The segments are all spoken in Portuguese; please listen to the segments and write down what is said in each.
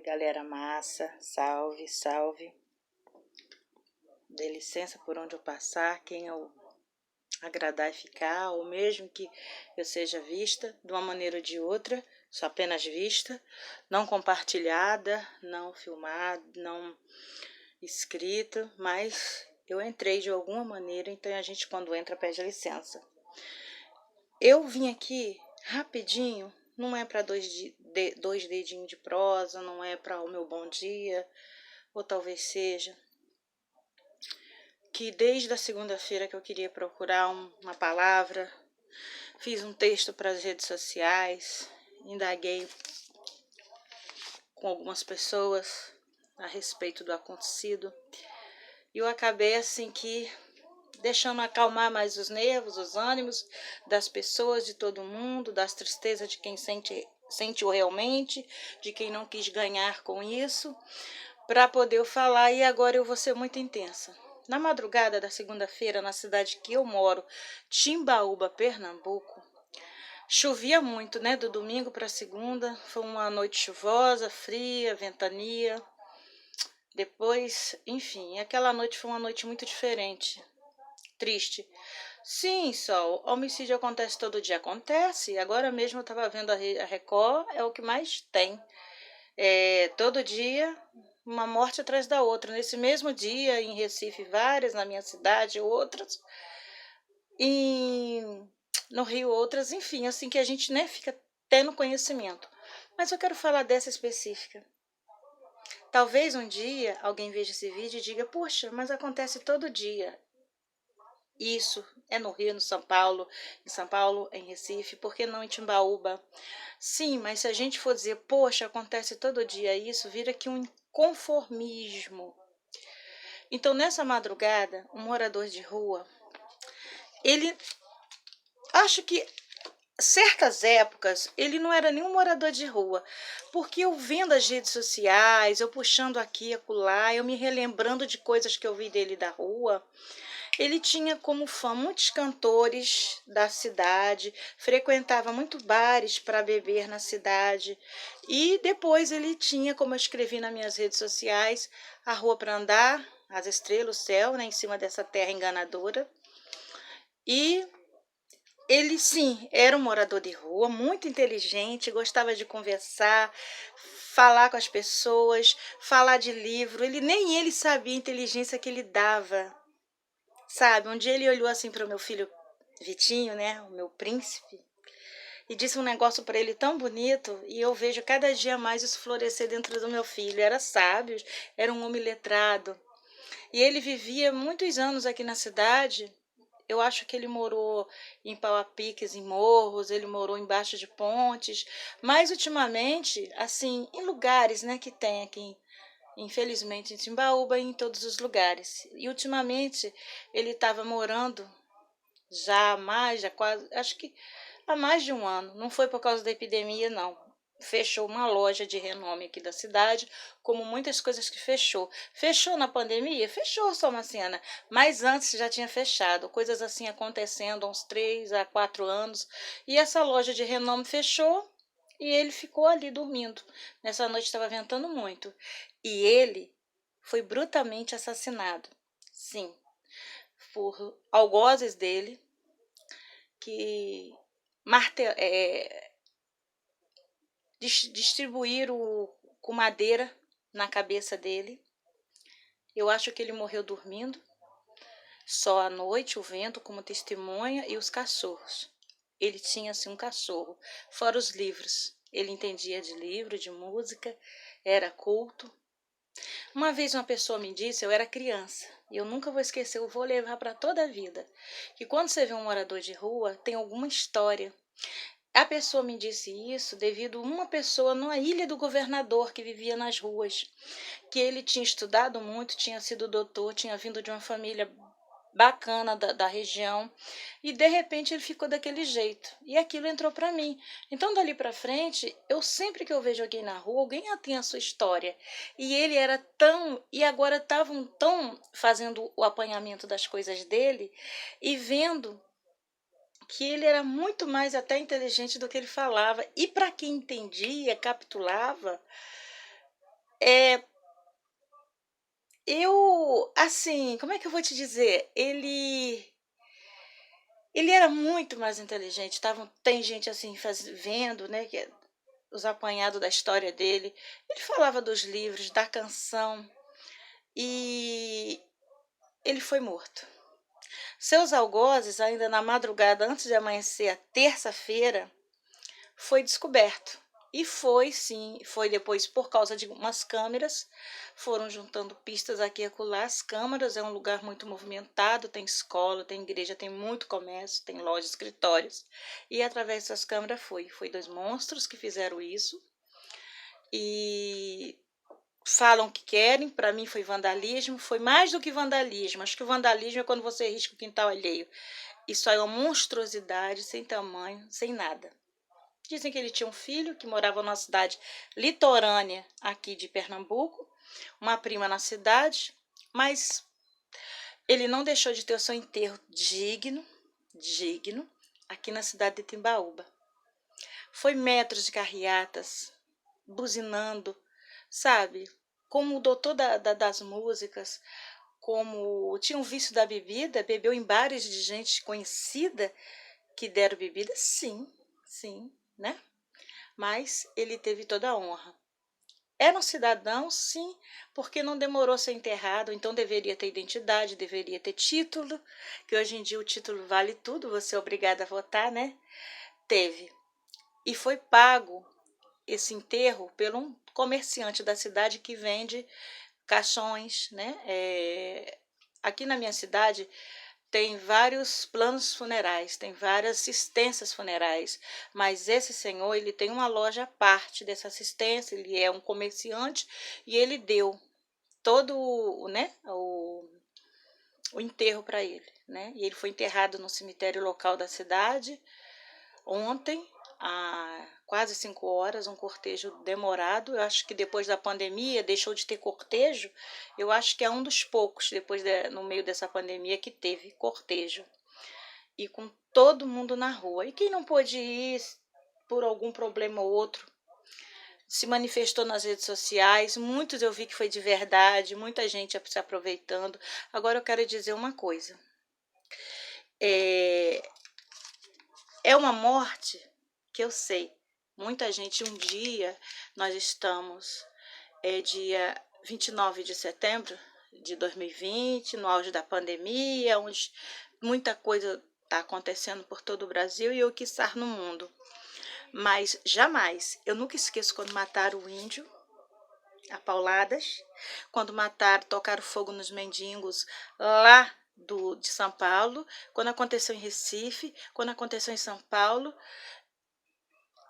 galera massa, salve, salve. Dê licença por onde eu passar, quem eu agradar e ficar, ou mesmo que eu seja vista de uma maneira ou de outra, sou apenas vista, não compartilhada, não filmada, não escrita, mas eu entrei de alguma maneira, então a gente quando entra pede licença. Eu vim aqui rapidinho, não é para dois dedinhos de prosa, não é para o meu bom dia, ou talvez seja que desde a segunda-feira que eu queria procurar uma palavra, fiz um texto para as redes sociais, indaguei com algumas pessoas a respeito do acontecido, e eu acabei assim que deixando acalmar mais os nervos, os ânimos das pessoas, de todo mundo, das tristezas de quem sentiu realmente, de quem não quis ganhar com isso, para poder eu falar, e agora eu vou ser muito intensa. Na madrugada da segunda-feira, na cidade que eu moro, Timbaúba, Pernambuco, chovia muito, né? Do domingo para segunda, foi uma noite chuvosa, fria, ventania. Depois, enfim, aquela noite foi uma noite muito diferente. Triste. Sim, Sol, homicídio acontece todo dia, acontece. Agora mesmo eu estava vendo a Record, é o que mais tem. Todo dia, uma morte atrás da outra. Nesse mesmo dia, em Recife, várias, na minha cidade, outras. E no Rio, outras, enfim, assim que a gente, né, fica tendo conhecimento. Mas eu quero falar dessa específica. Talvez um dia alguém veja esse vídeo e diga, poxa, mas acontece todo dia. Isso é no Rio, no em São Paulo, em Recife, por que não em Timbaúba? Sim, mas se a gente for dizer, poxa, acontece todo dia isso, vira que um inconformismo. Então, nessa madrugada, um morador de rua, ele, acho que certas épocas, ele não era nenhum morador de rua, porque eu vendo as redes sociais, eu puxando aqui e acolá, eu me relembrando de coisas que eu vi dele da rua. Ele tinha como fã muitos cantores da cidade, frequentava muito bares para beber na cidade. E depois ele tinha, como eu escrevi nas minhas redes sociais, a rua para andar, as estrelas, o céu, né, em cima dessa terra enganadora. E ele, sim, era um morador de rua, muito inteligente, gostava de conversar, falar com as pessoas, falar de livro. Nem ele sabia a inteligência que ele dava. Sabe, um dia ele olhou assim para o meu filho Vitinho, né, o meu príncipe, e disse um negócio para ele tão bonito, e eu vejo cada dia mais isso florescer dentro do meu filho. Era sábio, era um homem letrado, e ele vivia muitos anos aqui na cidade. Eu acho que ele morou em pau a piques, em morros, ele morou embaixo de pontes, mas ultimamente, assim, em lugares, né, que tem aqui, infelizmente, em Timbaúba e em todos os lugares. E ultimamente ele estava morando já quase, acho que há mais de um ano. Não foi por causa da epidemia, não. Fechou uma loja de renome aqui da cidade, como muitas coisas que fechou. Fechou na pandemia? Fechou, só Marciana. Mas antes já tinha fechado. Coisas assim acontecendo há uns 3 a 4 anos. E essa loja de renome fechou e ele ficou ali dormindo. Nessa noite estava ventando muito. E ele foi brutalmente assassinado. Sim, por algozes dele que distribuíram com madeira na cabeça dele. Eu acho que ele morreu dormindo, só à noite, o vento como testemunha e os cachorros. Ele tinha assim um cachorro, fora os livros. Ele entendia de livro, de música, era culto. Uma vez uma pessoa me disse, eu era criança, e eu nunca vou esquecer, eu vou levar para toda a vida, que quando você vê um morador de rua, tem alguma história. A pessoa me disse isso devido a uma pessoa na Ilha do Governador que vivia nas ruas, que ele tinha estudado muito, tinha sido doutor, tinha vindo de uma família bacana da região, e de repente ele ficou daquele jeito, e aquilo entrou para mim. Então dali para frente, eu sempre que eu vejo alguém na rua, alguém já tem a sua história, e ele era tão, e agora estavam tão fazendo o apanhamento das coisas dele, e vendo que ele era muito mais até inteligente do que ele falava, e para quem entendia, capitulava, assim, como é que eu vou te dizer? Ele era muito mais inteligente. Tem gente assim vendo, né, os apanhados da história dele. Ele falava dos livros, da canção e ele foi morto. Seus algozes, ainda na madrugada antes de amanhecer a terça-feira, foi descoberto. E foi, sim, foi depois por causa de umas câmeras, foram juntando pistas aqui e acolá. As câmaras é um lugar muito movimentado, tem escola, tem igreja, tem muito comércio, tem lojas, escritórios. E através dessas câmeras foi dois monstros que fizeram isso. E falam que querem, para mim foi vandalismo, foi mais do que vandalismo. Acho que o vandalismo é quando você risca o quintal alheio. Isso aí é uma monstruosidade, sem tamanho, sem nada. Dizem que ele tinha um filho que morava numa cidade litorânea aqui de Pernambuco, uma prima na cidade, mas ele não deixou de ter o seu enterro digno, aqui na cidade de Timbaúba. Foi metros de carreatas, buzinando, sabe? Como o doutor das músicas, como tinha um vício da bebida, bebeu em bares de gente conhecida que deram bebida, sim, né? Mas ele teve toda a honra. Era um cidadão, sim, porque não demorou a ser enterrado, então deveria ter identidade, deveria ter título, que hoje em dia o título vale tudo, você é obrigada a votar, né? Teve. E foi pago esse enterro por um comerciante da cidade que vende caixões, né? Aqui na minha cidade tem vários planos funerais, tem várias assistências funerais, mas esse senhor, ele tem uma loja à parte dessa assistência, ele é um comerciante e ele deu todo, né, o enterro para ele, né? E ele foi enterrado no cemitério local da cidade ontem, há quase 5 horas, um cortejo demorado. Eu acho que depois da pandemia deixou de ter cortejo. Eu acho que é um dos poucos, no meio dessa pandemia, que teve cortejo. E com todo mundo na rua. E quem não pôde ir por algum problema ou outro, se manifestou nas redes sociais. Muitos eu vi que foi de verdade, muita gente se aproveitando. Agora eu quero dizer uma coisa. É uma morte que eu sei. Muita gente, um dia, nós estamos, dia 29 de setembro de 2020, no auge da pandemia, onde muita coisa está acontecendo por todo o Brasil e eu quis estar no mundo. Mas jamais, eu nunca esqueço quando mataram o índio, a pauladas, quando mataram, tocaram fogo nos mendigos lá de São Paulo, quando aconteceu em Recife, quando aconteceu em São Paulo.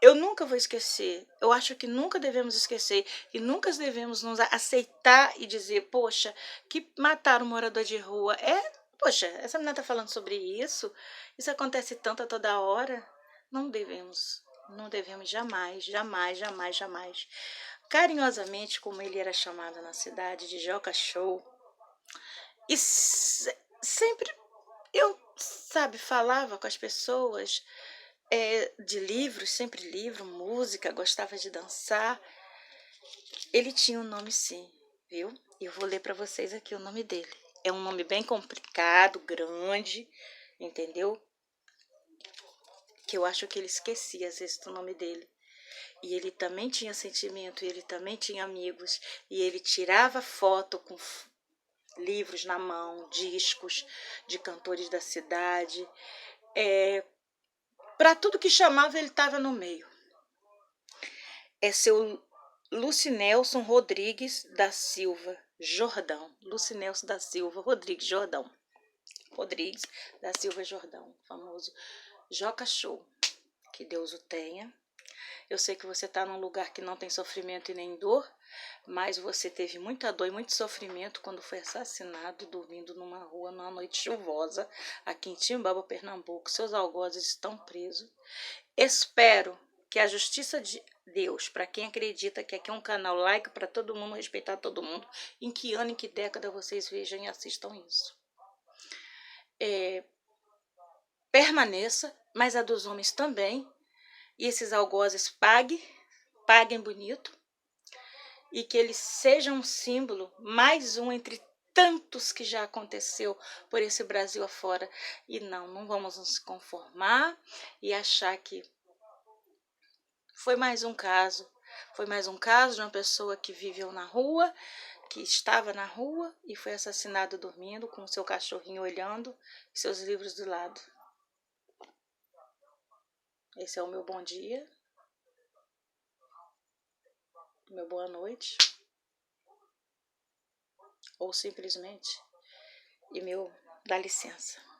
Eu nunca vou esquecer. Eu acho que nunca devemos esquecer e nunca devemos nos aceitar e dizer, poxa, que mataram um morador de rua. Poxa, essa menina está falando sobre isso. Isso acontece tanto a toda hora. Não devemos jamais, jamais, jamais, jamais. Carinhosamente, como ele era chamado na cidade, de Joca Show. E sempre eu, sabe, falava com as pessoas de livros, sempre livro, música, gostava de dançar. Ele tinha um nome, sim, viu? E eu vou ler para vocês aqui o nome dele. É um nome bem complicado, grande, entendeu? Que eu acho que ele esquecia às vezes do nome dele. E ele também tinha sentimento, ele também tinha amigos, e ele tirava foto com livros na mão, discos de cantores da cidade. Para tudo que chamava, ele estava no meio. É seu Lucinelson Rodrigues da Silva Jordão. Lucinelson da Silva Rodrigues Jordão. Rodrigues da Silva Jordão, famoso Joca Show. Que Deus o tenha. Eu sei que você está num lugar que não tem sofrimento e nem dor, mas você teve muita dor e muito sofrimento quando foi assassinado dormindo numa rua numa noite chuvosa aqui em Timbaúba, Pernambuco. Seus algozes estão presos. Espero que a justiça de Deus, para quem acredita que aqui é um canal laico para todo mundo, respeitar todo mundo, em que ano, em que década vocês vejam e assistam isso. Permaneça, mas a dos homens também, e esses algozes paguem bonito, e que ele seja um símbolo, mais um entre tantos que já aconteceu por esse Brasil afora. E não vamos nos conformar e achar que foi mais um caso de uma pessoa que viveu na rua, que estava na rua e foi assassinado dormindo com seu cachorrinho olhando e seus livros do lado. Esse é o meu bom dia, meu boa noite, ou simplesmente, e meu dá licença.